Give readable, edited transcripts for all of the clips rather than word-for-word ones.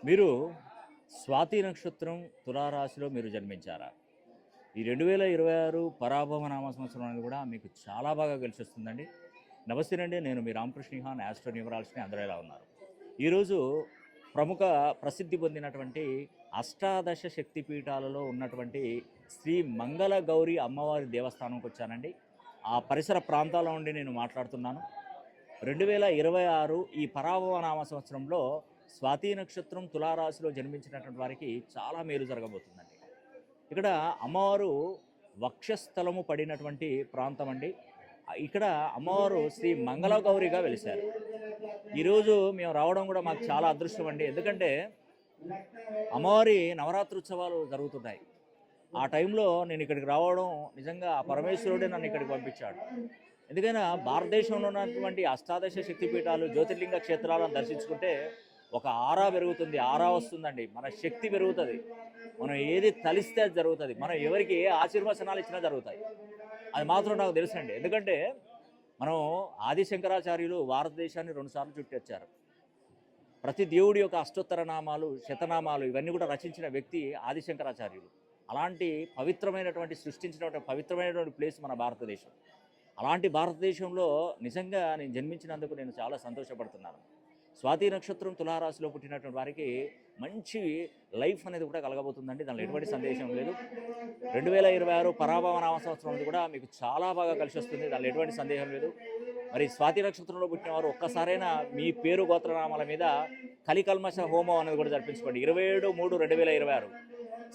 మీరు స్వాతి నక్షత్రం తులారాశిలో మీరు జన్మించారా? ఈ 2026 పరాభవ నామ సంవత్సరం అనేది కూడా మీకు చాలా బాగా కలిసొస్తుందండి. నమస్తేనండి. నేను మీ రామకృష్ణ విహాన్ ఆస్ట్రో న్యూమరాలజీని. అందరూ ఎలా ఉన్నారు? ఈరోజు ప్రముఖ ప్రసిద్ధి పొందినటువంటి అష్టాదశ శక్తి పీఠాలలో ఉన్నటువంటి శ్రీ మంగళ గౌరి అమ్మవారి దేవస్థానంకి వచ్చానండి. ఆ పరిసర ప్రాంతాల నుండి నేను మాట్లాడుతున్నాను. 2026 ఈ పరాభవ నామ సంవత్సరంలో స్వాతి నక్షత్రం తులారాశిలో జన్మించినటువంటి వారికి చాలా మేలు జరగబోతుందండి. ఇక్కడ అమ్మవారు వక్షస్థలము పడినటువంటి ప్రాంతం అండి. ఇక్కడ అమ్మవారు శ్రీ మంగళ గౌరిగా వెలిశారు. ఈరోజు మేము రావడం కూడా మాకు చాలా అదృష్టం అండి. ఎందుకంటే అమ్మవారి నవరాత్రోత్సవాలు జరుగుతున్నాయి. ఆ టైంలో నేను ఇక్కడికి రావడం నిజంగా ఆ పరమేశ్వరుడే నన్ను ఇక్కడికి పంపించాడు. ఎందుకైనా భారతదేశంలో ఉన్నటువంటి అష్టాదశ శక్తిపీఠాలు, జ్యోతిర్లింగ క్షేత్రాలను దర్శించుకుంటే ఒక ఆరా పెరుగుతుంది, ఆరా వస్తుందండి. మన శక్తి పెరుగుతుంది. మనం ఏది తలిస్తే అది జరుగుతుంది. మనం ఎవరికి ఏ ఆశీర్వచనాలు ఇచ్చినా జరుగుతాయి. అది మాత్రం నాకు తెలుసండి. ఎందుకంటే మనం ఆదిశంకరాచార్యులు భారతదేశాన్ని 2 సార్లు చుట్టొచ్చారు. ప్రతి దేవుడి యొక్క అష్టోత్తర నామాలు, శతనామాలు ఇవన్నీ కూడా రచించిన వ్యక్తి ఆదిశంకరాచార్యులు. అలాంటి పవిత్రమైనటువంటి సృష్టించినటువంటి పవిత్రమైనటువంటి ప్లేస్ మన భారతదేశం. అలాంటి భారతదేశంలో నిజంగా నేను జన్మించినందుకు నేను చాలా సంతోషపడుతున్నాను. స్వాతి నక్షత్రం తులారాశిలో పుట్టినటువంటి వారికి మంచి లైఫ్ అనేది కూడా కలగబోతుందండి. దానిలో ఎటువంటి సందేశం లేదు. 2026 పరాభవ నామ సంవత్సరం అనేది కూడా మీకు చాలా బాగా కలిసి వస్తుంది. దానిలో ఎటువంటి సందేహం లేదు. మరి స్వాతి నక్షత్రంలో పుట్టిన వారు ఒక్కసారైనా మీ పేరు గోత్రనామాల మీద కలికల్మష హోమం అనేది కూడా జరిపించుకోండి. 27/3/2026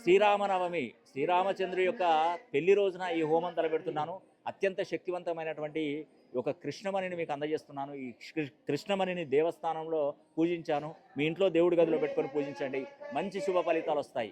శ్రీరామనవమి, శ్రీరామచంద్రుడి యొక్క పెళ్లి రోజున ఈ హోమం తలపెడుతున్నాను. అత్యంత శక్తివంతమైనటువంటి ఒక కృష్ణమణిని మీకు అందజేస్తున్నాను. ఈ కృష్ణమణిని దేవస్థానంలో పూజించాను. మీ ఇంట్లో దేవుడి గదిలో పెట్టుకొని పూజించండి. మంచి శుభ ఫలితాలు వస్తాయి.